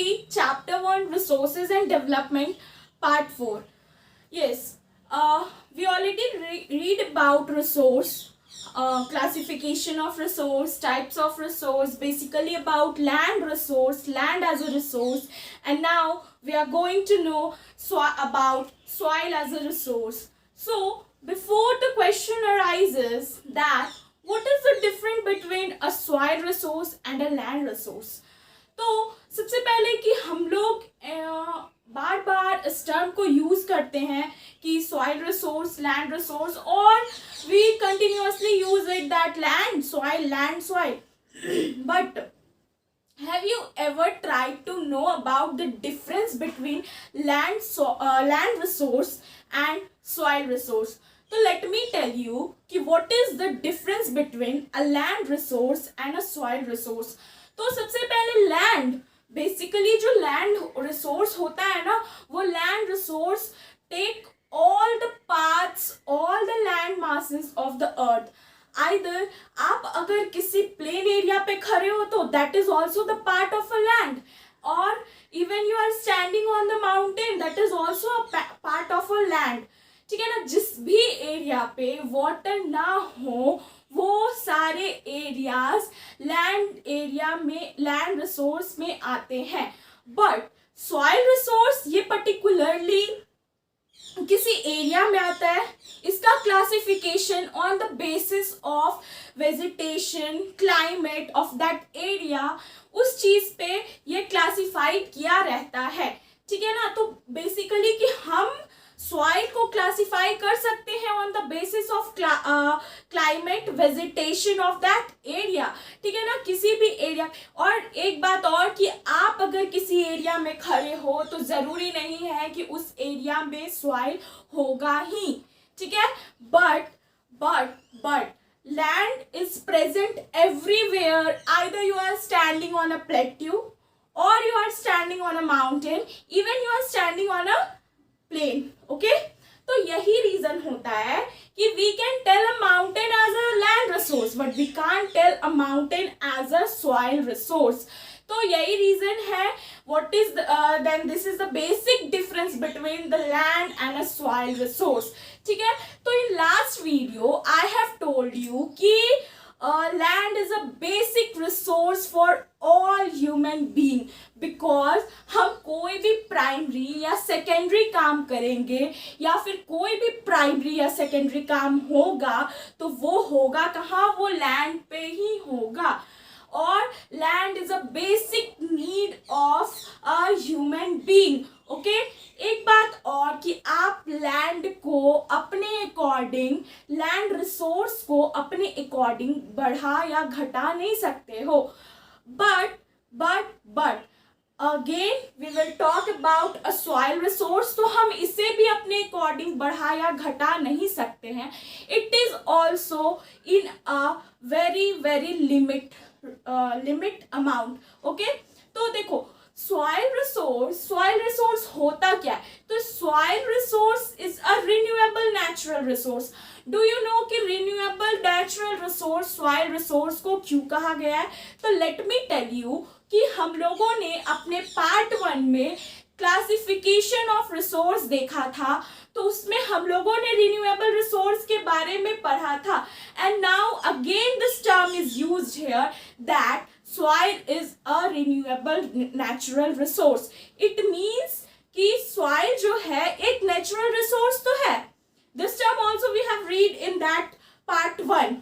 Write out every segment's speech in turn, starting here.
3, Chapter 1, Resources and Development, Part 4. Yes, we already read about resource, classification of resource, types of resource, basically about land resource, land as a resource, and now we are going to know about soil as a resource. So, before the question arises that what is the difference between a soil resource and a land resource, तो सबसे पहले कि हम लोग बार बार इस term को use करते हैं कि सॉइल रिसोर्स, लैंड रिसोर्स, और we continuously use it that land soil. But have you ever tried to know about the difference between land resource and soil resource? So let me tell you कि what is the difference between a land resource and a soil resource. तो सबसे पहले land, basically जो land resource होता है ना, वो land resource take all the parts, all the land masses of the earth. Either आप अगर किसी प्लेन एरिया पे खड़े हो तो that is also the part of a land, और even you are standing on the mountain, that is also a part of a land. ठीक है ना. जिस भी एरिया पे वाटर ना हो वो सारे एरियाज लैंड एरिया में, लैंड रिसोर्स में आते हैं. बट सॉइल रिसोर्स ये पर्टिकुलरली किसी एरिया में आता है. इसका classification on the basis of vegetation, climate of that area, उस चीज पे ये क्लासिफाइड किया रहता है. ठीक है ना. तो बेसिकली कि हम सॉइल को क्लासिफाई कर सकते हैं on the basis of climate, vegetation of that area. ठीक है ना. किसी भी एरिया. और एक बात और कि आप अगर किसी एरिया में खड़े हो तो जरूरी नहीं है कि उस एरिया में सॉइल होगा ही. ठीक है. But land is present everywhere. Either you are standing on a plateau, or you are standing on a mountain, even you are standing on a plane. Okay, तो यही रीजन होता है कि we can tell a mountain as a land resource but we can't tell a mountain as a soil resource. तो यही reason है. what is then this is the basic difference between the land and a soil resource. ठीक है. तो in last video I have told you कि land is a basic resource for all human being, because हम कोई भी primary या secondary काम करेंगे या फिर कोई भी प्राइमरी या सेकेंडरी काम होगा तो वो होगा कहाँ, वो लैंड पे ही होगा. और land is a basic need of a human being. Okay. एक बात और कि आप लैंड को अपने अकॉर्डिंग, लैंड रिसोर्स को अपने अकॉर्डिंग बढ़ा या घटा नहीं सकते हो. But again we will talk about a soil resource. तो हम इसे भी अपने अकॉर्डिंग बढ़ा या घटा नहीं सकते हैं. It is also in a very limit amount. Okay. तो देखो सॉइल रिसोर्स होता क्या है. तो soil resource is a renewable natural resource. Do you know कि renewable natural resource soil resource को क्यों कहा गया है. तो लेट मी टेल यू कि हम लोगों ने अपने पार्ट 1 में क्लासिफिकेशन ऑफ रिसोर्स देखा था, तो उसमें हम लोगों ने रिन्यूएबल रिसोर्स के बारे में पढ़ा था. And now again this term is used here that soil is a renewable natural resource. It means कि soil जो है एक natural resource तो है. This term also we have read in that part 1.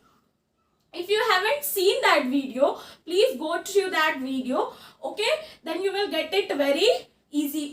If you haven't seen that video, please go through that video. Okay, then you will get it very easy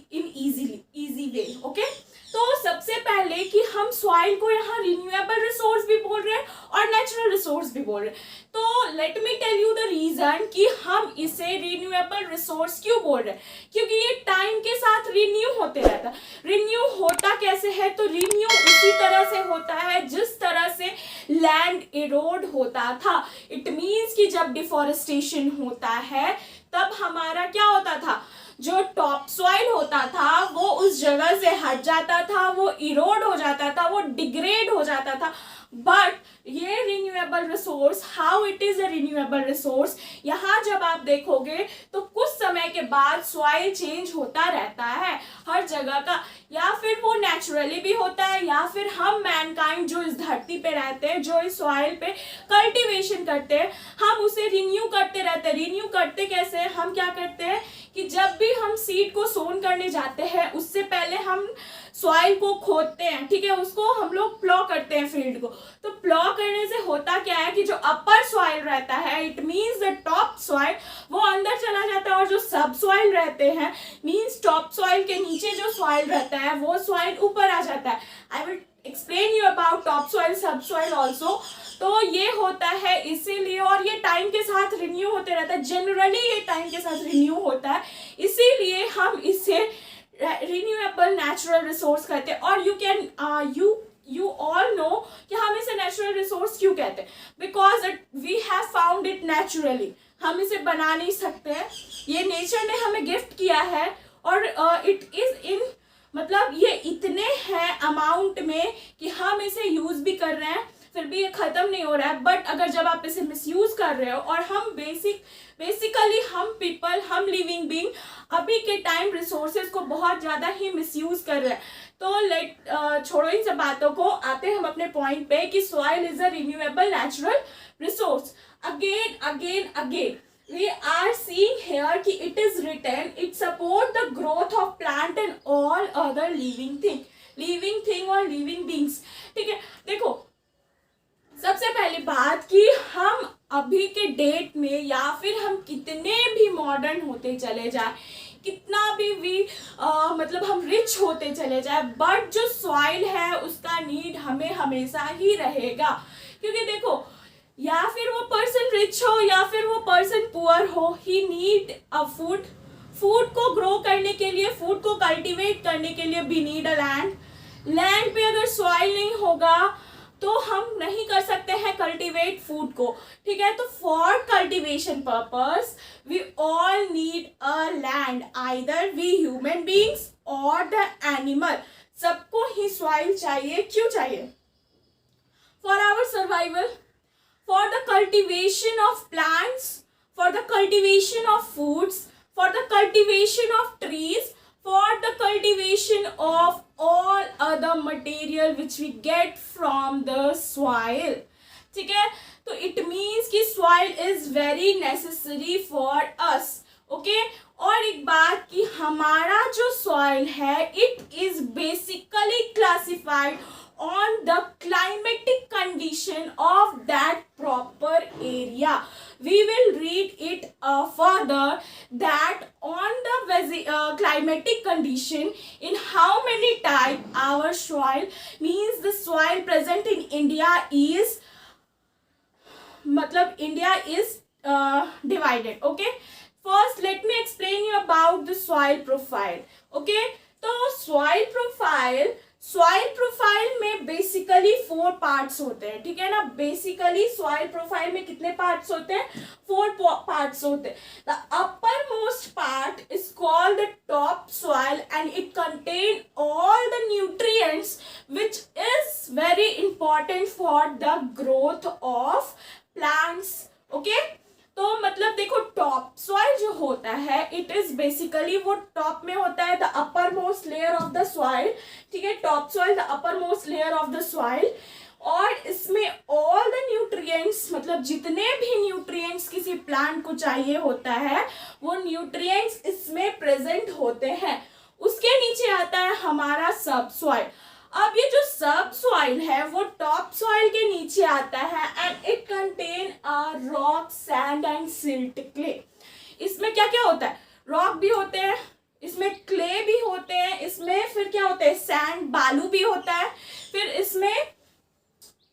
way. Okay. तो सबसे पहले कि हम soil को यहाँ renewable resource भी बोल रहे हैं और नेचुरल रिसोर्स भी बोल रहे हैं. तो let me tell you the reason कि हम इसे रिन्यूएबल रिसोर्स क्यों बोल रहे हैं. क्योंकि ये टाइम के साथ रिन्यू होते रहता है. रिन्यू होता कैसे है. तो रिन्यू उसी तरह से होता है जिस तरह से लैंड इरोड होता था. इट मीन्स कि जब डिफॉरेस्टेशन होता है तब हमारा क्या होता था, जो टॉप सॉइल होता था वो उस जगह से हट जाता था, वो इरोड हो जाता था, वो डिग्रेड हो जाता था. बट ये renewable resource, how it is a renewable resource, यहाँ जब आप देखोगे तो कुछ समय के बाद सॉइल चेंज होता रहता है हर जगह का, या फिर वो नेचुरली भी होता है, या फिर हम मैनकाइंड जो इस धरती पे रहते हैं, जो इस सॉइल पे कल्टीवेशन करते हैं, हम उसे रिन्यू करते रहते हैं। रिन्यू करते कैसे, हम क्या करते हैं कि जब भी हम सीड को सोन करने जाते हैं उससे पहले हम सॉइल को खोदते हैं, ठीक है, उसको हम लोग प्लॉ करते हैं फील्ड को। तो प्लॉ करने से होता क्या है कि जो अपर सॉइल रहता है, it means the top soil, वो अंदर चला जाता है, और जो सब सॉइल रहते हैं मीन्स टॉप सॉइल के नीचे जो सॉइल रहता है वो सॉइल ऊपर आ जाता है। I will explain you about top soil सब सॉइल ऑल्सो। तो ये होता है इसीलिए, और ये टाइम के साथ रिन्यू होते रहता है, जनरली ये टाइम के साथ रिन्यू होता है, इसीलिए हम इसे रिन्यूएबल नेचुरल रिसोर्स कहते हैं। और यू ऑल नो कि हम इसे नेचुरल रिसोर्स क्यों कहते हैं, because we have found it naturally, हम इसे बना नहीं सकते हैं, ये नेचर ने हमें गिफ्ट किया है, और इट इज इन, मतलब ये इतने हैं अमाउंट में कि हम इसे यूज भी कर रहे हैं, फिर भी ये खत्म नहीं हो रहा है। बट अगर जब आप इसे मिसयूज कर रहे हो, और हम बेसिकली हम पीपल, हम लिविंग बीइंग अभी के टाइम रिसोर्सेज को बहुत ज़्यादा ही मिसयूज कर रहे हैं। तो छोड़ो इन सब बातों को, आते हैं हम अपने पॉइंट पे कि soil is a renewable natural resource. Again we are seeing here कि it is written it support the growth of plant and all other living thing और living beings, ठीक है। देखो सबसे पहली बात कि हम अभी के डेट में, या फिर हम कितने भी मॉडर्न होते चले जाए, कितना भी मतलब हम रिच होते चले जाए, बट जो सॉइल है उसका नीड हमें हमेशा ही रहेगा। क्योंकि देखो, या फिर वो पर्सन रिच हो या फिर वो पर्सन पुअर हो, ही नीड अ फूड को ग्रो करने के लिए, फूड को कल्टीवेट करने के लिए वी नीड अ लैंड पे अगर सॉइल नहीं होगा तो हम नहीं कर सकते हैं कल्टीवेट फूड को, ठीक है। तो for cultivation purpose we all need a land, either we human beings और द एनिमल, सबको ही सॉइल चाहिए। क्यों चाहिए? For our survival, for the cultivation of plants, for the cultivation of foods, for the cultivation of trees, for the cultivation of all other material which we get from the soil, ठीक है। तो it means कि soil is very necessary for us, okay। और एक बात कि हमारा जो soil है it is basically classified on the climatic condition of that proper area. We will read it further, that on the climatic condition, in how many type our soil, means the soil present in India is, मतलब India is divided, okay। First let me explain you about the soil profile, okay। तो soil profile में basically 4 parts होते हैं, ठीक है ना। Basically soil profile में कितने पार्ट्स होते हैं? 4 पार्ट्स होते हैं। The upper most part is called the top soil and it contain all the nutrients which is very important for the growth of plants, okay. तो मतलब देखो, टॉप सॉइल जो होता है इट इज बेसिकली, वो top में होता है, the upper most layer of the soil, ठीक है। Top soil the upper most layer of the soil, और इसमें ऑल द न्यूट्रिएंट्स, मतलब जितने भी न्यूट्रिएंट्स किसी प्लांट को चाहिए होता है वो न्यूट्रिएंट्स इसमें प्रेजेंट होते हैं। उसके नीचे आता है हमारा सब सॉइल। अब ये जो सब सॉइल है वो टॉप सॉइल के नीचे आता है, and it contain rock, sand and silt, clay. इसमें क्या क्या होता है? रॉक भी होते हैं, इसमें क्ले भी होते हैं, इसमें फिर क्या होता है? सैंड, बालू भी होता है, फिर इसमें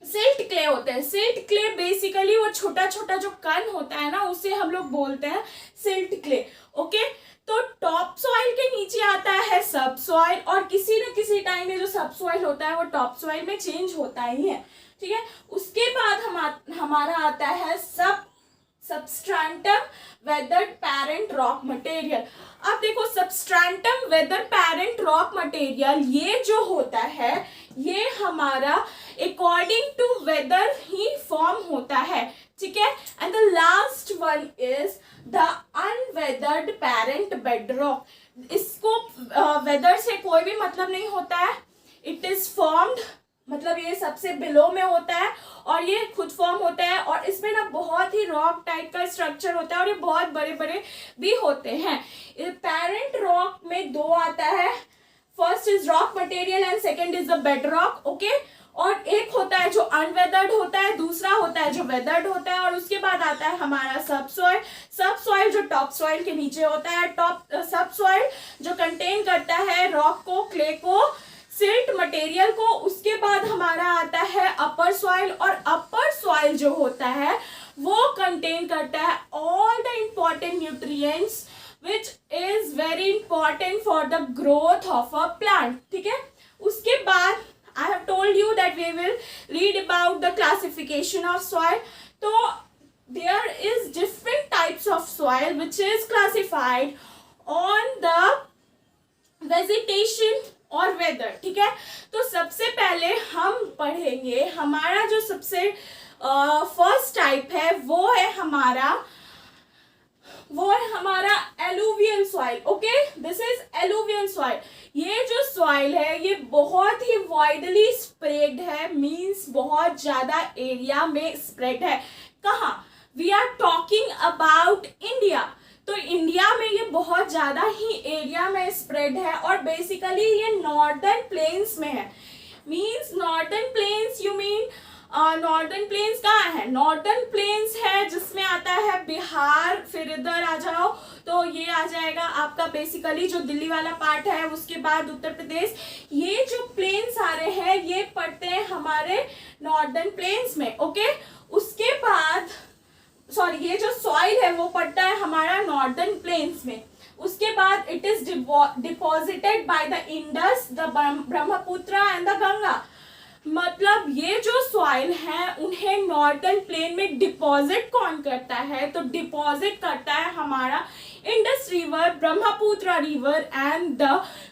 सिल्ट क्ले होते हैं। सिल्ट क्ले बेसिकली वो छोटा छोटा जो कण होता है ना, उसे हम लोग बोलते हैं सिल्ट क्ले, ओके। तो टॉप सॉइल के नीचे आता है सब सॉइल, और किसी न किसी टाइम में जो सब सॉइल होता है वो टॉप सॉइल में चेंज होता ही है, ठीक है। उसके बाद हमारा आता है substratum weathered parent rock material. अब देखो, substratum weather parent rock material, ये जो होता है ये हमारा अकॉर्डिंग टू वेदर ही फॉर्म होता है, ठीक है। And the last one is the unweathered parent bedrock. इसको वेदर से कोई भी मतलब नहीं होता है, इट इज फॉर्म्ड, मतलब ये सबसे बिलो में होता है और ये खुद फॉर्म होता है और इसमें ना बहुत ही रॉक टाइप का स्ट्रक्चर होता है और ये बहुत बड़े बड़े भी होते हैं। पेरेंट रॉक में दो आता है, first is rock material and second is the bed rock, okay. और एक होता है जो अनवेदर्ड होता है, दूसरा होता है जो वेदर्ड होता है, और उसके बाद आता है हमारा सब सॉइल। सब सॉइल जो टॉप सॉइल के नीचे होता है, सब सॉइल जो कंटेन करता है रॉक को, क्ले को, सिल्ट मटेरियल को। उसके बाद हमारा आता है अपर सॉइल, और अपर सॉइल जो होता है वो कंटेन करता है all the important nutrients which is very important for the growth of a plant, ठीक है। उसके बाद I have told you that we will read about the classification of soil. तो there is different types of soil which is classified on the vegetation और weather, ठीक है। तो सबसे पहले हम पढ़ेंगे हमारा जो सबसे फर्स्ट टाइप है वो है हमारा alluvial soil, okay. This is alluvial soil. ये जो सॉइल है ये बहुत ही वाइडली स्प्रेड है, मींस बहुत ज्यादा एरिया में स्प्रेड है। कहाँ? We are talking about India. तो इंडिया में ये बहुत ज़्यादा ही एरिया में स्प्रेड है और बेसिकली ये नॉर्दर्न प्लेन्स में है। Means northern plains, you mean northern plains कहाँ है? नॉर्दर्न प्लेन्स है जिसमें आता है बिहार, फिर इधर आ जाओ तो ये आ जाएगा आपका बेसिकली जो दिल्ली वाला पार्ट है, उसके बाद उत्तर प्रदेश। ये जो प्लेन्स आ रहे हैं ये पड़ते हैं हमारे नॉर्दर्न प्लेन्स में, ओके। उसके बाद ये जो सॉइल है वो पड़ता है हमारा नॉर्दर्न प्लेन्स में। उसके बाद it is deposited by the Indus, the Brahmaputra and the Ganga. मतलब ये जो सॉइल है उन्हें नॉर्दर्न प्लेन में डिपॉजिट कौन करता है? तो डिपॉजिट करता है हमारा Indus river, Brahmaputra river and the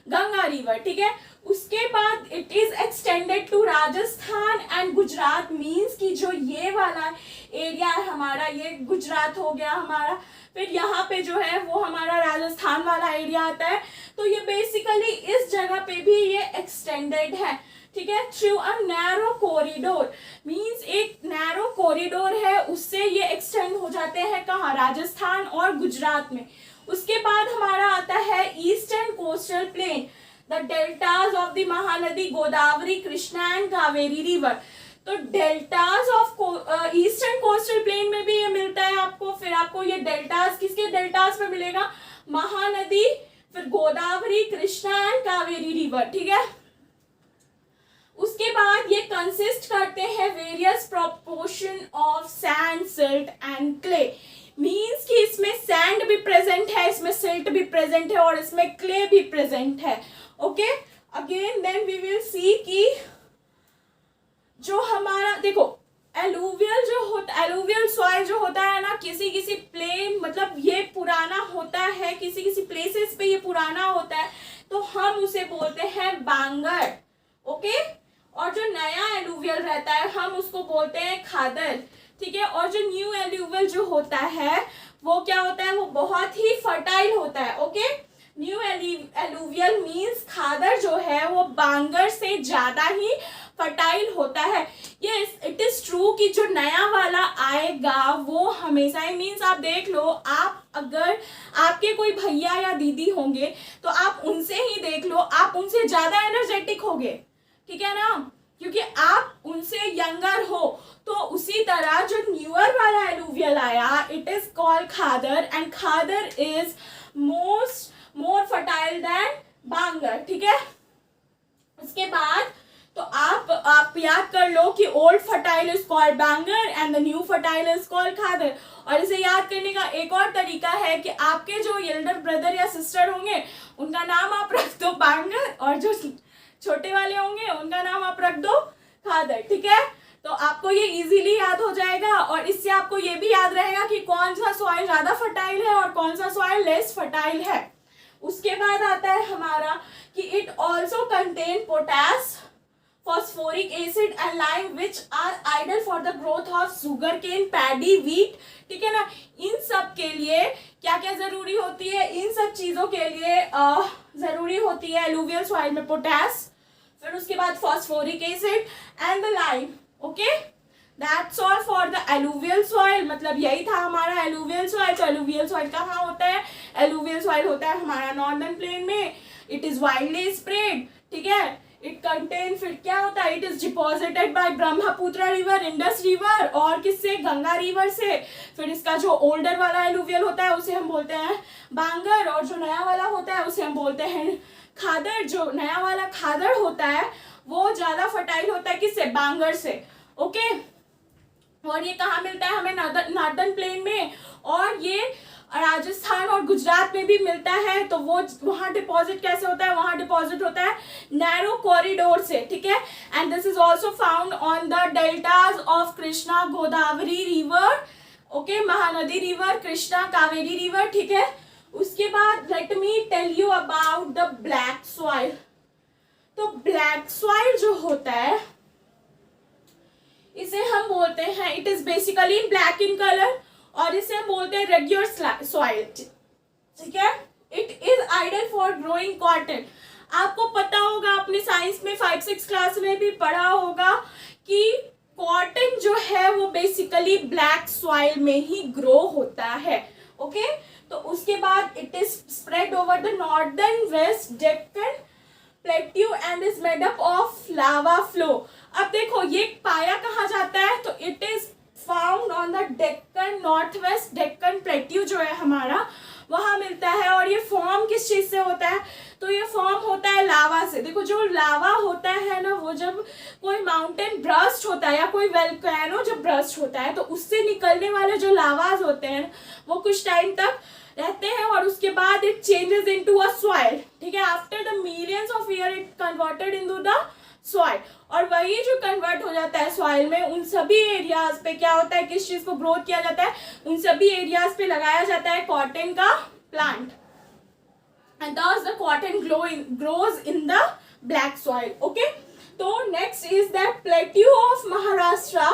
Ganga river, ठीक है। उसके बाद it is extended to Rajasthan and Gujarat, means कि जो ये वाला एरिया है हमारा, ये गुजरात हो गया हमारा, फिर यहाँ पे जो है वो हमारा राजस्थान वाला एरिया आता है। तो ये बेसिकली इस जगह पे भी ये एक्सटेंडेड है, ठीक है। Through a narrow corridor, means एक नैरो कॉरिडोर है उससे ये एक्सटेंड हो जाते हैं कहाँ? राजस्थान और गुजरात में। उसके बाद हमारा आता है eastern coastal plain, the deltas of the Mahanadi Godavari, Krishna and Kaveri river. तो deltas of eastern coastal plain में भी ये मिलता है आपको। फिर आपको ये डेल्टाज किसके डेल्टाज में मिलेगा? महानदी, फिर गोदावरी, कृष्णा एंड कावेरी रिवर, ठीक है। उसके बाद ये कंसिस्ट करते हैं various proportion of sand, silt and clay. Means कि इसमें सैंड भी प्रेजेंट है, इसमें सिल्ट भी प्रेजेंट है और इसमें क्ले भी प्रेजेंट है, okay. Again then we will see कि जो हमारा देखो एलुवियल सॉइल जो होता है ना, किसी प्लेन, मतलब ये पुराना होता है, किसी प्लेसेस पे ये पुराना होता है तो हम उसे बोलते हैं बांगर, ओके। और जो नया एलुवियल रहता है हम उसको बोलते हैं खादर, ठीक है। और जो न्यू एलुवियल जो होता है वो क्या होता है? वो बहुत ही फर्टाइल होता है, ओके। न्यू एलुवियल मीन्स खादर जो है वो बांगर से ज्यादा ही फर्टाइल होता है। यस, इट इज ट्रू कि जो नया वाला आएगा वो हमेशा ही, मीन्स आप देख लो, आप अगर आपके कोई भैया या दीदी होंगे तो आप उनसे ही देख लो, आप उनसे ज्यादा एनर्जेटिक होगे, ठीक है ना, क्योंकि आप उनसे यंगर हो। तो उसी तरह जो न्यूअर वाला एलुवियल आया, it is called khadar and khadar is more fertile than bangar, ठीक है। उसके बाद तो आप याद कर लो कि old fertile is called bangar and the new fertile is called khadar. और इसे याद करने का एक और तरीका है कि आपके जो एल्डर ब्रदर या सिस्टर होंगे उनका नाम आप रख दो बांगर, और जो छोटे वाले होंगे उनका नाम आप रख दो खादर, ठीक है। तो आपको ये इजीली याद हो जाएगा और इससे आपको ये भी याद रहेगा कि कौन सा सॉइल ज्यादा फर्टाइल है और कौन सा सॉइल लेस फर्टाइल है। उसके बाद आता है हमारा कि it also contain potash, phosphoric acid and lime which are ideal for the growth of sugarcane, paddy, wheat. ठीक है ना, इन सब के लिए क्या क्या जरूरी होती है, इन सब चीजों के लिए जरूरी होती है एलुवियल सॉइल में पोटैश, फिर उसके बाद phosphoric acid and the lime. Okay, that's all for the alluvial soil. मतलब यही था हमारा एलुवियल सॉइल. तो एलुवियल सॉइल कहाँ होता है, एलुवियल सॉइल होता है हमारा नॉर्दर्न प्लेन में. It is widely spread. ठीक है, इट कंटेन, फिर क्या होता है, it is deposited bye Brahmaputra river, Indus river और किससे, गंगा रिवर से. फिर इसका जो ओल्डर वाला एलुवियल होता है उसे हम बोलते हैं बांगर, और जो नया वाला होता है उसे हम बोलते हैं खादर. जो नया वाला खादर होता है वो ज्यादा फर्टाइल होता है किससे, बांगर से. ओके, और ये कहाँ मिलता है हमें, नॉर्दर्न प्लेन में, और ये राजस्थान और गुजरात में भी मिलता है. तो वो वहाँ डिपॉजिट कैसे होता है, वहाँ डिपॉजिट होता है नैरो कॉरिडोर से. ठीक है, and this is also found on the deltas of Krishna Godavari river. Okay, Mahanadi river, Krishna Kaveri river. ठीक है, उसके बाद let me tell you about the black soil. तो ब्लैक सॉइल जो होता है इसे हम बोलते हैं, it is basically black in colour, और इसे हम बोलते हैं रेगुलर सॉइल. ठीक है, it is ideal for growing cotton. आपको पता होगा, अपने साइंस में 5-6 क्लास में भी पढ़ा होगा कि कॉटन जो है वो बेसिकली ब्लैक सॉइल में ही ग्रो होता है. ओके, तो उसके बाद it is spread over the northern west Deccan plateau and is made up of lava flow. अब देखो ये पाया कहाँ जाता है, तो it is found on the Deccan, north west Deccan plateau जो है हमारा वहां मिलता है. और ये फॉर्म किस चीज से होता है, तो ये फॉर्म होता है लावा से. देखो जो लावा होता है ना, वो जब कोई माउंटेन ब्रस्ट होता है या कोई वोल्केनो जब ब्रस्ट होता है तो उससे निकलने वाले जो लावाज होते हैं वो कुछ टाइम तक रहते हैं और उसके बाद it changes into a soil. ठीक है, after the millions of year it converted into the soil. और वही जो कन्वर्ट हो जाता है सॉइल में, उन सभी एरियाज पे क्या होता है, किस चीज को ग्रोथ किया जाता है, उन सभी एरियाज पे लगाया जाता है कॉटन का plant. And thus the cotton grows in the black soil. Okay, so next is the plateau of Maharashtra,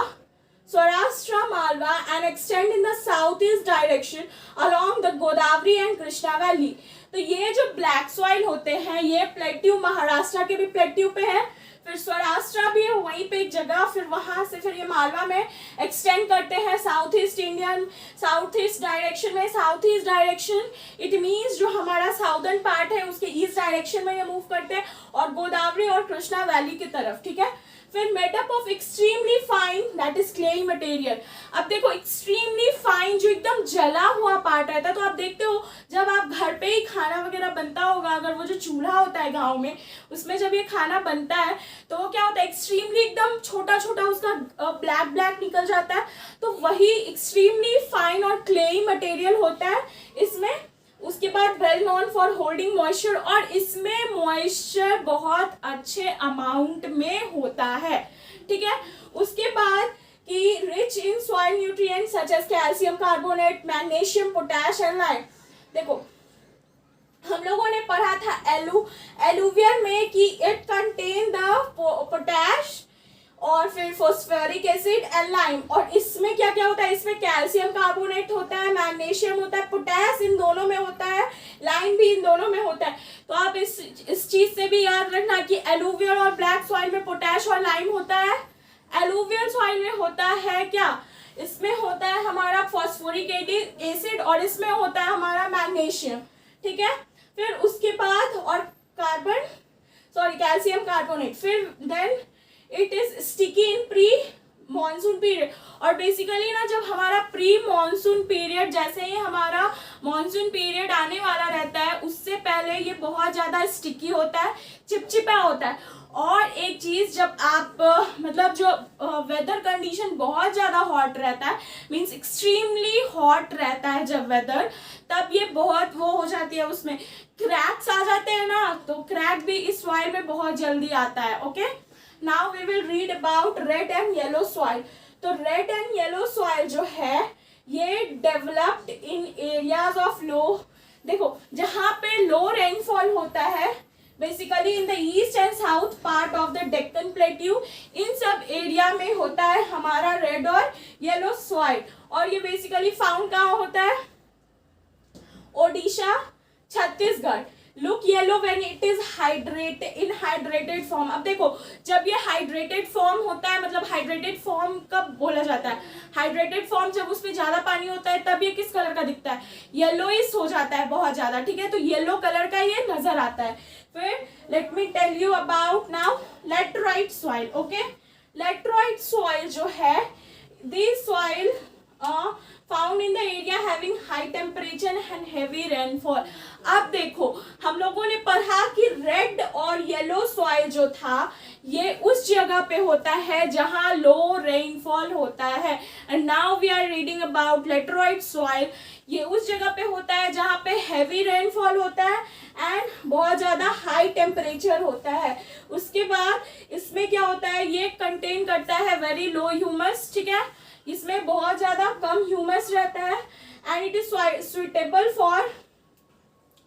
Saurashtra, Malwa and extend in the southeast direction along the Godavari and Krishna valley. तो ये जो black soil होते हैं ये plateau, Maharashtra के भी plateau पे है, फिर सौराष्ट्र भी है वहीं पे एक जगह, फिर वहां से फिर ये मालवा में एक्सटेंड करते हैं south east Indian, south east direction में. South east direction it means जो हमारा साउदर्न पार्ट है उसके ईस्ट डायरेक्शन में ये मूव करते हैं और गोदावरी और कृष्णा वैली की तरफ. ठीक है, फिर made up of extremely fine that is clayey material. अब देखो एक्सट्रीमली फाइन जो एकदम जला हुआ पार्ट रहता है, तो आप देखते हो जब आप घर पे ही खाना वगैरह बनता होगा, अगर वो जो चूल्हा होता है गांव में उसमें जब ये खाना बनता है तो वो क्या होता है, एक्सट्रीमली एकदम छोटा छोटा उसका ब्लैक ब्लैक निकल जाता है. तो वही एक्सट्रीमली फाइन और क्लेई मटेरियल होता है इसमें. उसके बाद well known for holding moisture, और इसमें मॉइस्चर बहुत अच्छे अमाउंट में होता है. ठीक है, उसके बाद कि rich in soil nutrients such as calcium carbonate, magnesium, potash and lime. देखो हम लोगों ने पढ़ा था एलुवियल में कि इट कंटेन द पोटैश और फिर फॉस्फोरिक एसिड एंड लाइम. और इसमें क्या क्या होता है, इसमें कैल्शियम कार्बोनेट होता है, मैग्नीशियम होता है, पोटैश इन दोनों में होता है, लाइम भी इन दोनों में होता है. तो आप इस चीज से भी याद रखना कि एलुवियल और ब्लैक सॉइल में पोटैश और लाइम होता है. एलुवियल सॉइल में होता है क्या, इसमें होता है हमारा फॉस्फोरिक एसिड और इसमें होता है हमारा मैग्नीशियम. ठीक है, फिर उसके बाद और कैल्शियम कार्बोनेट. फिर then it is sticky in pre monsoon period. और बेसिकली ना जब हमारा प्री मॉनसून पीरियड, जैसे ही हमारा मॉनसून पीरियड आने वाला रहता है उससे पहले ये बहुत ज़्यादा स्टिकी होता है, चिपचिपा होता है. और एक चीज़ जब आप मतलब जो वेदर कंडीशन बहुत ज़्यादा हॉट रहता है, मीन्स एक्सट्रीमली हॉट रहता है जब वेदर, तब ये बहुत वो हो जाती है, उसमें क्रैक्स आ जाते हैं ना, तो क्रैक भी इस सॉइल में बहुत जल्दी आता है. Okay, now we will read about red and yellow soil. तो रेड एंड येलो सॉइल जो है ये developed in areas of low. देखो जहाँ पे लो रेनफॉल होता है basically in the east and south part of the Deccan plateau, इन सब एरिया में होता है हमारा रेड और येलो सॉइल। और ये बेसिकली फाउंड कहाँ होता है? Odisha, Chhattisgarh. Look yellow when it is hydrated in hydrated form. अब देखो जब ये हाइड्रेटेड फॉर्म होता है, मतलब हाइड्रेटेड फॉर्म कब बोला जाता है? हाइड्रेटेड फॉर्म जब उसमें ज्यादा पानी होता है तब ये किस कलर का दिखता है? येलोइश हो जाता है बहुत ज्यादा, ठीक है, तो येलो कलर का ये नजर आता है। फिर let me tell you about now laterite soil. Okay, laterite soil जो है, this soil found in the area having high temperature and heavy rainfall. अब देखो हम लोगों ने पढ़ा कि रेड और येलो सॉइल जो था ये उस जगह पे होता है जहां लो रेनफॉल होता है। And now we are reading about laterite soil. ये उस जगह पे होता है जहां पे हैवी रेनफॉल होता है एंड बहुत ज्यादा हाई टेम्परेचर होता है। उसके बाद इसमें क्या होता है, ये कंटेन करता है वेरी लो ह्यूमस, ठीक है, इसमें बहुत ज्यादा कम ह्यूमस रहता है and it is suitable for,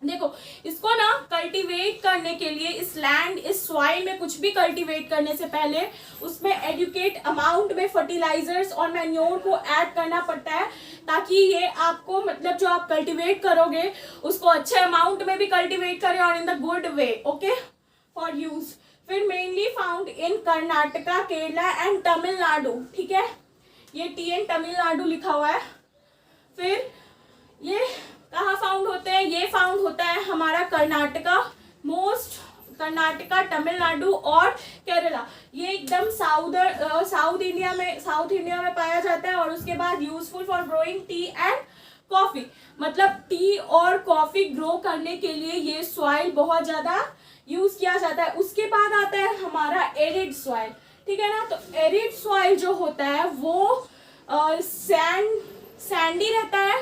देखो इसको ना कल्टीवेट करने के लिए, इस लैंड इस सॉइल में कुछ भी कल्टीवेट करने से पहले उसमें एडुकेट अमाउंट में फर्टिलाइजर्स और मैन्योर को ऐड करना पड़ता है, ताकि ये आपको मतलब जो आप कल्टीवेट करोगे उसको अच्छे अमाउंट में भी कल्टीवेट करें और in the good way, okay, for use. फिर mainly found in Karnataka, Kerala and Tamil Nadu, ठीक है, ये TN तमिलनाडु लिखा हुआ है। फिर ये कहाँ फाउंड होते हैं? ये फाउंड होता है हमारा कर्नाटका, मोस्ट कर्नाटका, तमिलनाडु और केरला। ये एकदम साउथ इंडिया में पाया जाता है। और उसके बाद useful for growing T and coffee, मतलब टी और कॉफी ग्रो करने के लिए ये सॉइल बहुत ज्यादा यूज किया जाता है। उसके बाद आता है हमारा एरिड सॉइल, ठीक है ना। तो एरिड सॉइल जो होता है वो सैंडी रहता है,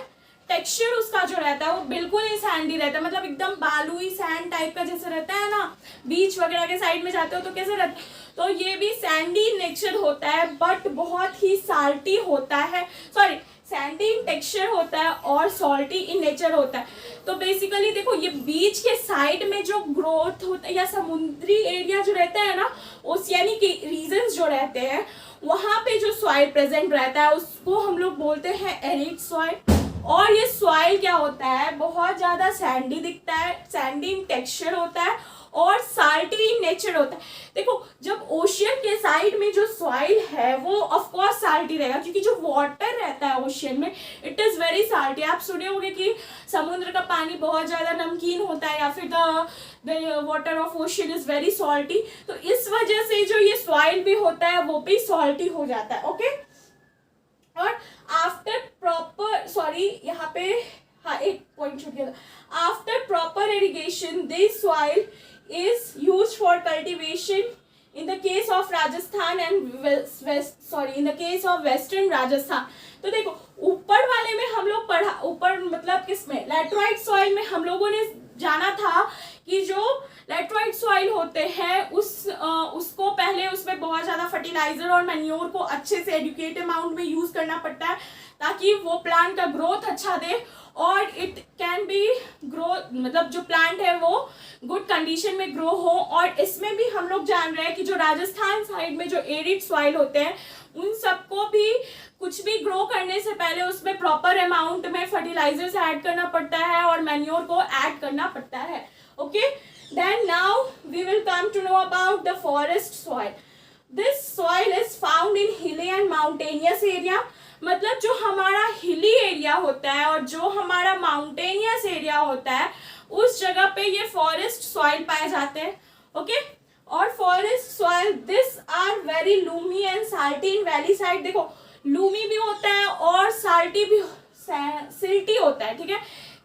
टेक्सचर उसका जो रहता है वो बिल्कुल ही सैंडी रहता है, मतलब एकदम बालुई सैंड टाइप का जैसे रहता है ना, बीच वगैरह के साइड में जाते हो तो कैसे रहता है, तो ये भी सैंडी नेचर होता है बट बहुत ही साल्टी होता है, सॉरी सैंडी इन टेक्सचर होता है और सॉल्टी इन नेचर होता है। तो बेसिकली देखो ये बीच के साइड में जो ग्रोथ होता है या समुद्री एरिया जो रहता है ना, ओशियानिक रीजन्स जो रहते हैं वहां पे जो सॉइल प्रेजेंट रहता है उसको हम लोग बोलते हैं एरिड सॉइल। और ये सॉइल क्या होता है, बहुत ज्यादा सैंडी दिखता है, सैंडी इन टेक्सचर होता है और साल्टी इन नेचर होता है। देखो जब ओशियन के साइड में जो सॉइल है वो ऑफ कोर्स साल्टी रहेगा, क्योंकि जो वाटर रहता है ओशियन में इट इज वेरी साल्टी। आप सुने होंगे कि समुद्र का पानी बहुत ज्यादा नमकीन होता है या फिर the water of ocean is very salty. तो इस वजह से जो ये सॉइल भी होता है वो भी सॉल्टी हो जाता है, ओके। और आफ्टर प्रॉपर, सॉरी यहाँ पे हाँ एक पॉइंट छूट गया था, after proper irrigation this soil is used for cultivation in the case of Rajasthan and in the case of western Rajasthan। तो देखो ऊपर वाले में हम लोग पढ़ा, ऊपर मतलब किसमें, लैटराइट सॉइल में हम लोगों ने जाना था कि जो लैटराइट सॉइल होते हैं उसको पहले उसमें बहुत ज्यादा फर्टिलाइजर और मैन्योर को अच्छे से एडुकेट अमाउंट में यूज करना पड़ता है ताकि वो प्लांट का ग्रोथ अच्छा दे और इट कैन बी ग्रो, मतलब जो प्लांट है वो गुड कंडीशन में ग्रो हो। और इसमें भी हम लोग जान रहे हैं कि जो राजस्थान साइड में जो एरिड सॉइल होते हैं उन सबको भी कुछ भी ग्रो करने से पहले उसमें प्रॉपर अमाउंट में फर्टिलाइजर्स ऐड करना पड़ता है और मैन्योर को ऐड करना पड़ता है, okay. Then now we will come to know about the forest soil. This soil is found in hilly and mountainous area, मतलब जो हमारा हिली एरिया होता है और जो हमारा माउंटेनियस एरिया होता है उस जगह पे ये फॉरेस्ट सॉइल पाए जाते हैं, ओके। और forest soil this are very loamy and salty in valley side. देखो लूमी भी होता है और साल्टी भी, सिल्टी होता है, ठीक है।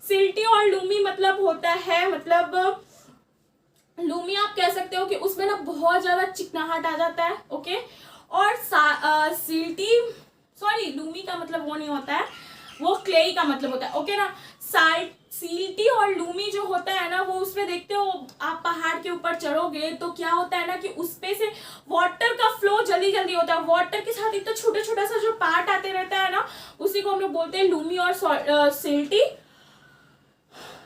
सिल्टी और लूमी मतलब होता है, मतलब लूमी आप कह सकते हो कि उसमें ना बहुत ज्यादा चिकनाहट आ जाता है, ओके। और सिल्टी, सॉरी लूमी का मतलब वो नहीं होता है, वो क्लेई का मतलब होता है, ओके ना। सील्टी और लूमी जो होता है ना वो उसमें देखते हो आप पहाड़ के ऊपर चढ़ोगे तो क्या होता है ना कि उसपे से वाटर का फ्लो जल्दी जल्दी होता है, वाटर के साथ इतना छोटा छोटा सा जो पार्ट आते रहता है ना उसी को हम लोग बोलते हैं लूमी और silty,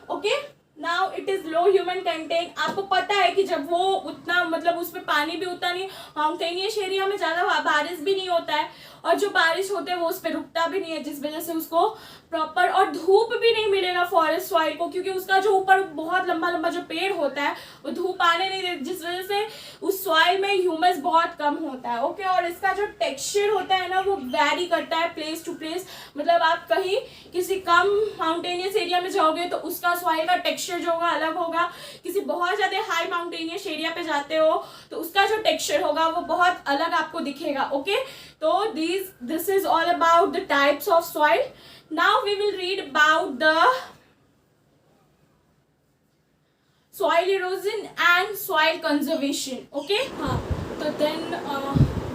okay. Now it is low human content. आपको पता है कि जब वो उतना मतलब उसमें पानी भी उतना नहीं, माउंटेनियस एरिया में ज़्यादा बारिश भी नहीं होता है, और जो बारिश होता है वो उस पर रुकता भी नहीं है, जिस वजह से उसको प्रॉपर और धूप भी नहीं मिलेगा फॉरेस्ट सॉइल को, क्योंकि उसका जो ऊपर बहुत लंबा लंबा जो पेड़ होता है वो धूप आने नहीं देता, जिस वजह से उस सॉइल में ह्यूमस बहुत कम होता है। ओके, और इसका जो टेक्सचर होता है ना वो वैरी करता है प्लेस टू प्लेस। मतलब आप कहीं किसी कम माउंटेनियस एरिया में जाओगे तो उसका सॉइल का टेक्सचर जो होगा अलग होगा, किसी बहुत ज़्यादा हाई माउंटेनियस एरिया पे जाते हो तो उसका जो टेक्सचर होगा वो बहुत अलग आपको दिखेगा। ओके, तो this is all about the types of soil. Now we will read about the soil erosion and soil conservation. Okay, हाँ, तो then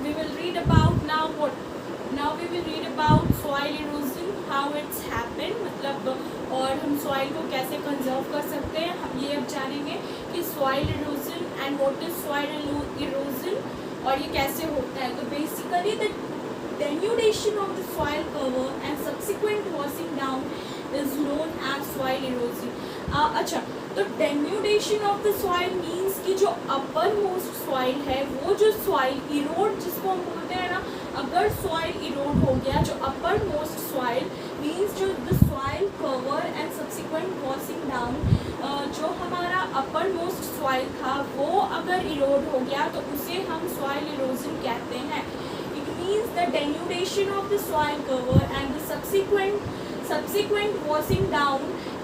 we will read about now we will read about soil erosion, how it's happened, मतलब और हम soil को कैसे conserve कर सकते हैं, हम ये अब जानेंगे कि soil erosion and what is soil erosion और ये कैसे होता है। तो basically the denudation of the soil cover and subsequent washing down is known as soil erosion. अच्छा, तो denudation of the soil means कि जो uppermost soil है वो जो soil erode जिसको हम बोलते हैं ना, अगर soil erode हो गया, जो uppermost soil means जो the soil cover and subsequent washing down, जो हमारा uppermost soil था वो अगर erode हो गया तो उसे हम soil erosion कहते हैं। Means the denudation of the soil cover and the subsequent washing down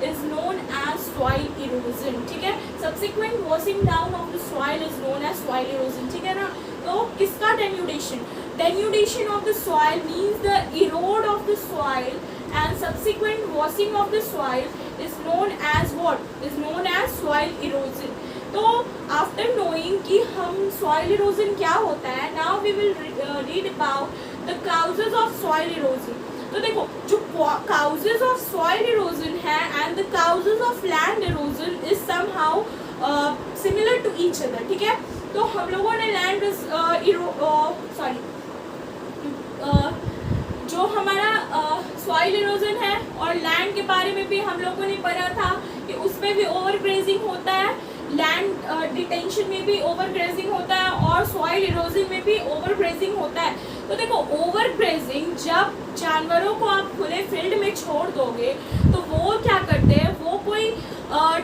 is known as soil erosion. ठीक है, subsequent washing down of the soil is known as soil erosion. ठीक है ना, तो किसका denudation of the soil means the erode of the soil and subsequent washing of the soil is known as what? Is known as soil erosion. तो after knowing कि हम soil erosion क्या होता है, now we will read about the causes of soil erosion. तो देखो, जो causes of soil erosion है and the causes of land erosion is somehow similar to each other. ठीक है, तो हम लोगों ने लैंड जो हमारा सॉइल इरोजन है और लैंड के बारे में भी हम लोगों ने पढ़ा था कि उसमें भी ओवर ग्रेजिंग होता है, लैंड डिटेंशन में भी ओवर ग्रेजिंग होता है और सॉइल इरोजन में भी ओवर ग्रेजिंग होता है। तो देखो, ओवर ग्रेजिंग जब जानवरों को आप खुले फील्ड में छोड़ दोगे तो वो क्या करते हैं, वो कोई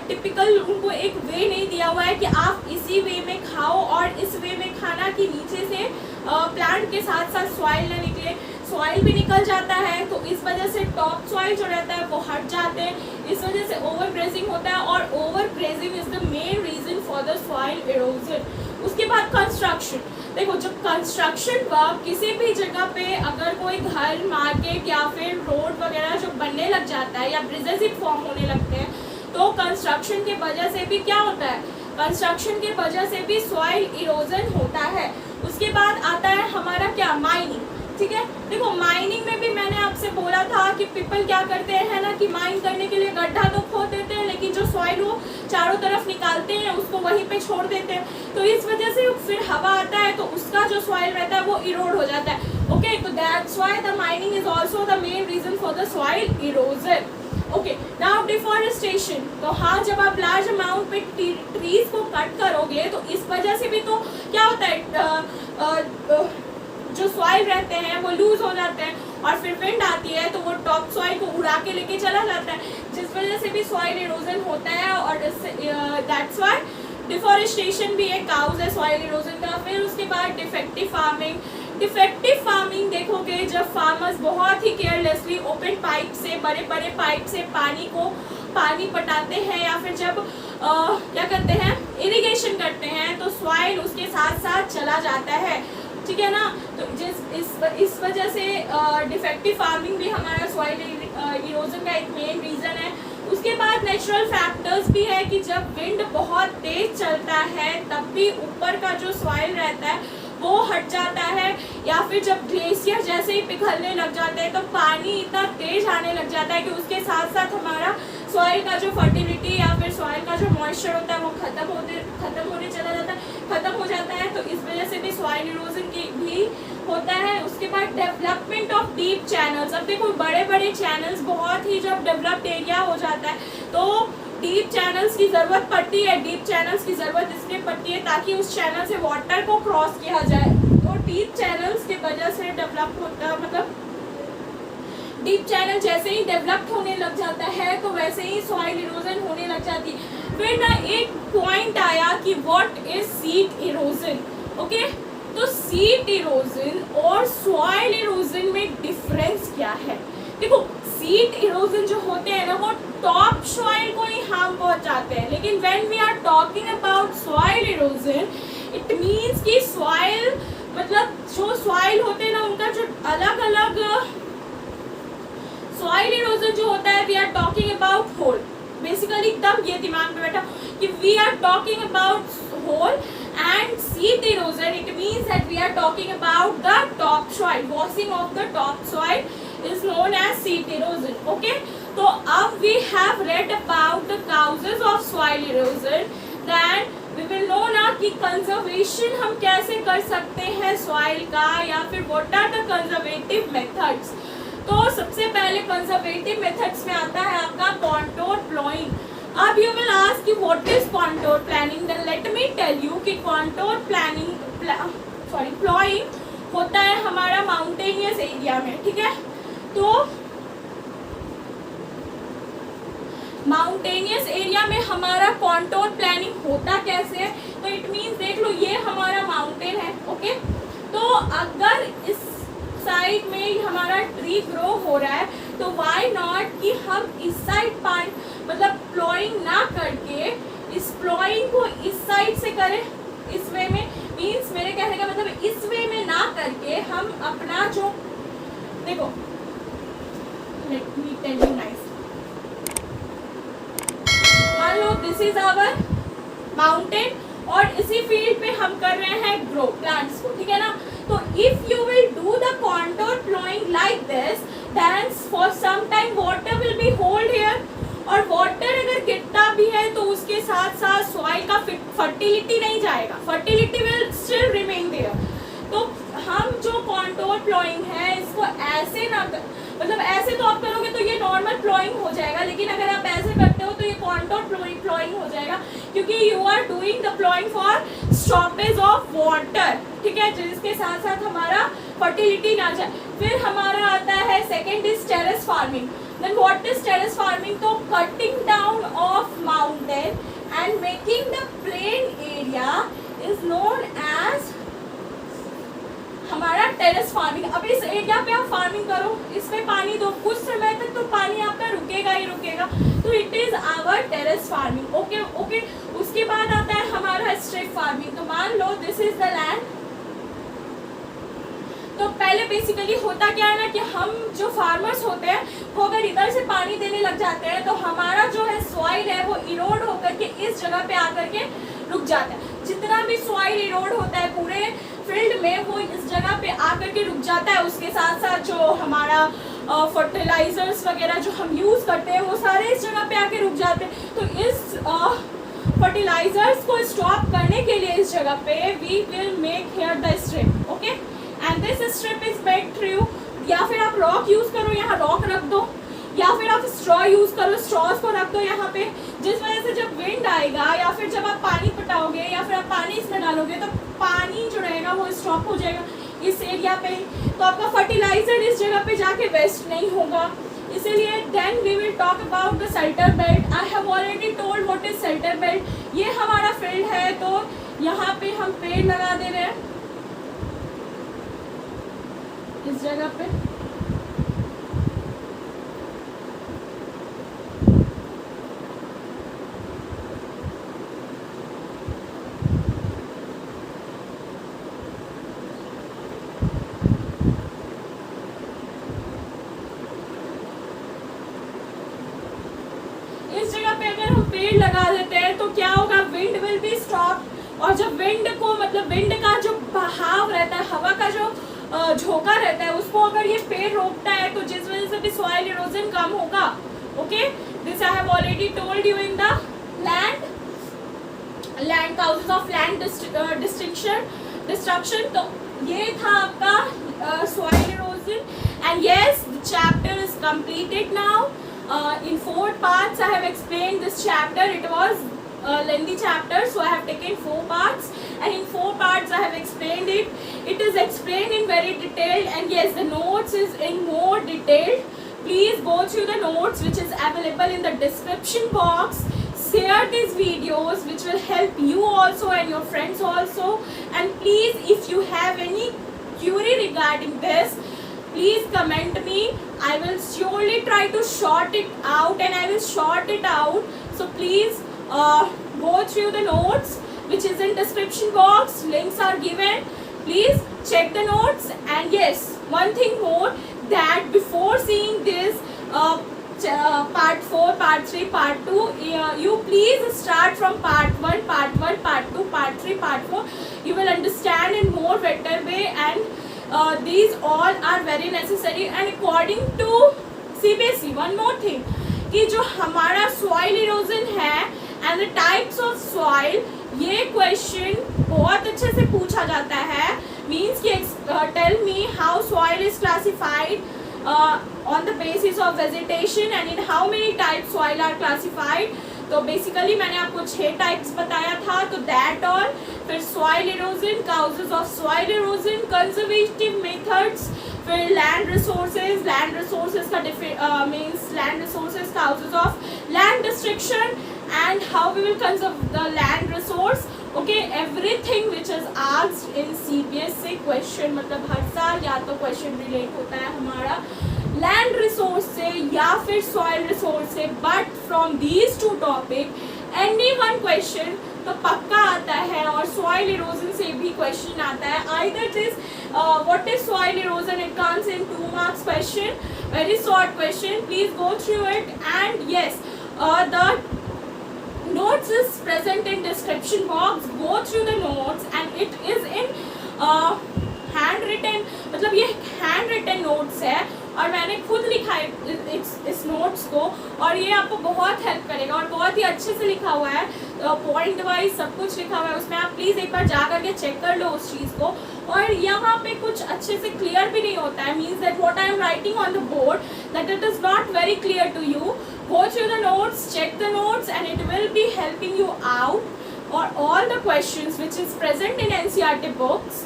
टिपिकल उनको एक वे नहीं दिया हुआ है कि आप इसी वे में खाओ और इस वे में खाना कि नीचे से प्लांट के साथ साथ सॉइल ना निकले, सॉइल भी निकल जाता है, तो इस वजह से टॉप सॉइल जो रहता है वो हट जाते हैं, इस वजह से ओवर ग्रेजिंग होता है और over grazing is the main reason for the soil erosion. उसके बाद कंस्ट्रक्शन। देखो, जब कंस्ट्रक्शन वर्क किसी भी जगह पे अगर कोई घर, मार्केट या फिर रोड वगैरह जो बनने लग जाता है या ब्रिजेस ही फॉर्म होने लगते हैं, तो कंस्ट्रक्शन के वजह से भी क्या होता है, कंस्ट्रक्शन के वजह से भी सॉइल इरोजन होता है। उसके बाद आता है हमारा क्या, माइनिंग। ठीक है, देखो माइनिंग में भी मैंने आपसे बोला था कि पीपल क्या करते हैं ना कि माइन करने के लिए गड्ढा तो खोद देते हैं, लेकिन जो सॉइल वो चारों तरफ निकालते हैं उसको वहीं पे छोड़ देते हैं, तो इस वजह से फिर हवा आता है तो उसका जो सॉइल रहता है वो इरोड हो जाता है। ओके, तो that's why the mining is also the main reason for the soil erosion. Okay, now deforestation. तो हाँ, जब आप लार्ज अमाउंट पे ट्रीज को कट करोगे तो इस वजह से भी तो क्या होता है, जो सॉइल रहते हैं वो लूज हो जाते हैं और फिर विंड आती है तो वो टॉप सॉइल को उड़ा के लेके चला जाता है, जिस वजह से भी सॉइल इरोजन होता है और दैट्स व्हाई डिफॉरेस्टेशन भी एक काउज है सॉइल इरोजन का। फिर उसके बाद डिफेक्टिव फार्मिंग। डिफेक्टिव फार्मिंग देखोगे जब फार्मर्स बहुत ही केयरलेसली ओपन पाइप से, बड़े बड़े पाइप से पानी पटाते हैं या फिर जब क्या करते हैं, इरिगेशन करते हैं, तो सॉइल उसके साथ साथ चला जाता है। ठीक है ना, तो इस वजह से डिफेक्टिव फार्मिंग भी हमारा सॉइल इरोजन का एक मेन रीज़न है। उसके बाद नेचुरल फैक्टर्स भी है कि जब विंड बहुत तेज चलता है तब भी ऊपर का जो सॉइल रहता है वो हट जाता है, या फिर जब ग्लेशियर जैसे ही पिघलने लग जाते हैं तो पानी इतना तेज आने लग जाता है कि उसके साथ साथ हमारा सॉइल का जो फर्टिलिटी या फिर सॉइल का जो मॉइस्चर होता है वो खत्म होने चला जाता है, खत्म हो जाता है, तो इस वजह से भी सॉइल इरोजन की भी होता है। उसके बाद डेवलपमेंट ऑफ डीप चैनल्स। अब देखो, बड़े बड़े चैनल्स बहुत ही जब डेवलप्ड एरिया हो जाता है तो डीप चैनल्स की ज़रूरत पड़ती है। डीप चैनल्स की ज़रूरत इसलिए पड़ती है ताकि उस चैनल से वाटर को क्रॉस किया जाए। तो डीप चैनल्स की वजह से डेवलप होता है, मतलब डीप चैनल जैसे ही डेवलप होने लग जाता है तो वैसे ही सॉइल इरोजन होने लग जाती है। फिर ना एक पॉइंट आया कि what is seat erosion. Okay, तो सीट इरोजन और सॉइल इरोजन में डिफरेंस क्या है? देखो, सीट इरोजन जो होते हैं ना वो टॉप सॉइल को ही हार्म पहुंचाते हैं, लेकिन when we are talking about soil erosion it means कि सॉइल मतलब जो सॉइल होते हैं ना उनका जो अलग अलग सॉइल इरोजन जो होता है we are talking about whole. Basically एकदम ये दिमाग में बैठा कि we are talking about whole and sheet erosion it means that we are talking about the top soil. Washing off the top soil is known as sheet erosion. Okay, तो अब we have read about the causes of soil erosion, then we will know ना कि conservation हम कैसे कर सकते हैं soil का, या फिर what are the conservative methods. तो सबसे पहले कंजर्वेटिव मेथड्स में आता है आपका कॉन्टोर प्लॉइंग। अब यू विल आस्क कि what is contour planning, then let me tell you कि कॉन्टोर प्लॉइंग होता है हमारा माउंटेनियस एरिया में। ठीक है, तो माउंटेनियस एरिया में हमारा कॉन्टोर प्लानिंग होता कैसे है? तो इट मीन्स देख लो ये हमारा माउंटेन है। ओके, तो अगर इस साइड में हमारा ट्री ग्रो हो रहा है तो व्हाई नॉट कि हम इस साइड पानी मतलब प्लॉइंग ना करके इस प्लॉइंग को इस साइड से करें, इस वे में। मीन्स मेरे कहने का मतलब इस वे में ना करके हम अपना जो देखो let me tell you nice, मान लो दिस इज आवर माउंटेन और इसी फील्ड पे हम कर रहे हैं ग्रो प्लांट्स को। ठीक है ना, तो if you will do the contour ploughing like this then for some time water will be hold here, और वाटर अगर गिरता भी है तो उसके साथ साथ सॉइल का फर्टिलिटी नहीं जाएगा, fertility will still remain there. तो हम जो कॉन्टोर प्लॉइंग है इसको ऐसे ना मतलब ऐसे तो आप करोगे तो ये नॉर्मल प्लॉइंग हो जाएगा, लेकिन अगर आप ऐसे करते हो तो ये कॉन्टोर प्लॉइंग हो जाएगा, क्योंकि you are doing the ploughing for stoppage of water. ठीक है, जिसके साथ साथ हमारा फर्टिलिटी ना जाए। फिर हमारा आता है second is terrace farming. Then what is terrace farming? तो cutting down of mountain and making the plain area is known as हमारा टेरेस फार्मिंग। अब इस एरिया पे आप फार्मिंग करो, इसमें पानी दो, कुछ समय तक तो पानी आपका रुकेगा ही रुकेगा, तो it is our terrace farming. Okay okay, उसके बाद आता है हमारा स्ट्रिप फार्मिंग। तो मान लो दिस इज द लैंड। तो पहले बेसिकली होता क्या है ना कि हम जो फार्मर्स होते हैं वो अगर इधर से पानी देने लग जाते हैं तो हमारा जो है सॉइल है वो इरोड होकर के इस जगह पे आकर के रुक जाता है। जितना भी सॉइल इरोड होता है पूरे फील्ड में वो इस जगह पे आकर के रुक जाता है। उसके साथ साथ जो हमारा फर्टिलाइजर्स वगैरह जो हम यूज़ करते हैं वो सारे इस जगह पे आके रुक जाते हैं। तो इस फर्टिलाइजर्स को स्टॉप करने के लिए इस जगह पे we will make here the strip. Okay, and this strip is made through, या फिर आप रॉक यूज़ करो, यहाँ रॉक रख दो, या फिर आप स्ट्रॉ यूज़ करो, स्ट्रॉस को रख दो यहाँ पे, जिस वजह से जब विंड आएगा या फिर जब आप पानी पटाओगे या फिर आप पानी इसमें डालोगे तो पानी जो रहेगा वो स्टॉप हो जाएगा इस एरिया पे। तो आपका फर्टिलाइजर इस जगह पे जाके वेस्ट नहीं होगा। इसीलिए then we will talk about the shelter belt. I have already told what is shelter belt. ये हमारा फील्ड है तो यहाँ पे हम पेड़ लगा दे रहे हैं इस जगह पे। इस जगह पे अगर हम पेड़ लगा देते हैं तो क्या होगा, विंड विल बी स्टॉप, और जब विंड को मतलब विंड का जो बहाव रहता है, हवा का जो झोंका रहता है, उसको अगर ये पेड़ रोकता है तो जिस वजह से भी सॉइल इरोजन कम होगा। Okay, this I have already told you in the land causes of land destruction. तो ये था आपका soil erosion and yes the chapter is completed now. In 4 parts I have explained this chapter. It was a lengthy chapter, so I have taken 4 parts, and in 4 parts I have explained it. It is explained in very detail, and yes, the notes is in more detailed. Please go through the notes which is available in the description box. Share these videos which will help you also and your friends also. And please, if you have any query regarding this, please comment me. I will surely try to sort it out, and I will sort it out. So please go through the notes which is in description box. Links are given. Please check the notes. And yes, one thing more, that before seeing this part 4, part 3, part 2, you please start from part 1, part 2, part 3, part 4. You will understand in more better way, and these all are very necessary. And according to CBSE, one more thing, कि जो हमारा soil erosion है and the types of soil, ये question बहुत अच्छे से पूछा जाता है. Means कि tell me how soil is classified on the basis of vegetation, and in how many types soil are classified. तो बेसिकली मैंने आपको 6 टाइप्स बताया था. तो दैट और फिर soil erosion, causes of soil erosion, conservative methods, फिर लैंड रिसोर्सेज का means land resources, causes of land destruction, and how we will conserve the land resource. Okay, everything which is asked in CBSE question, मतलब हर साल या तो question relate होता है हमारा लैंड रिसोर्स से या फिर सॉइल रिसोर्स से. But from these 2 topic any one question तो पक्का आता है, और सॉइल इरोजन से भी क्वेश्चन आता है. Either this what is soil erosion, it comes in 2 marks question, very short question. Please go through it. And yes, the notes is present in description box. Go through the notes, and it is in handwritten, मतलब ये handwritten notes है, और मैंने खुद लिखा है इस notes को, और ये आपको बहुत हेल्प करेगा, और बहुत ही अच्छे से लिखा हुआ है. पॉइंट वाइज सब कुछ लिखा हुआ है उसमें. आप प्लीज़ एक बार जा करके चेक कर लो उस चीज़ को. और यहाँ पे कुछ अच्छे से क्लियर भी नहीं होता है. Means that what I am writing on the board, that it is not very clear to you. Go through the notes, check the notes, and it will be helping you out. Or all the questions which is present in NCERT books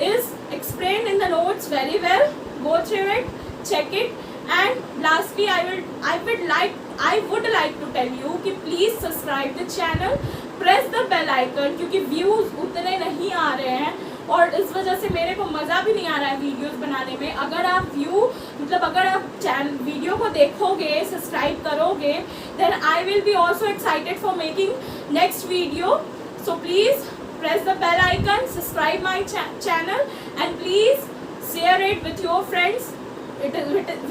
is explained in the notes very well. Go through it, check it, and lastly, I would like to tell you कि please subscribe the channel, press the bell icon, क्योंकि views उतने नहीं आ रहे हैं, और इस वजह से मेरे को मज़ा भी नहीं आ रहा है वीडियोस बनाने में. अगर आप अगर आप वीडियो को देखोगे, सब्सक्राइब करोगे, then I will be also excited for making next video. So please press the bell icon, subscribe my channel, and please share it with your friends,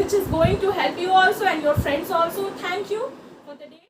which is going to help you also and your friends also. Thank you for the day.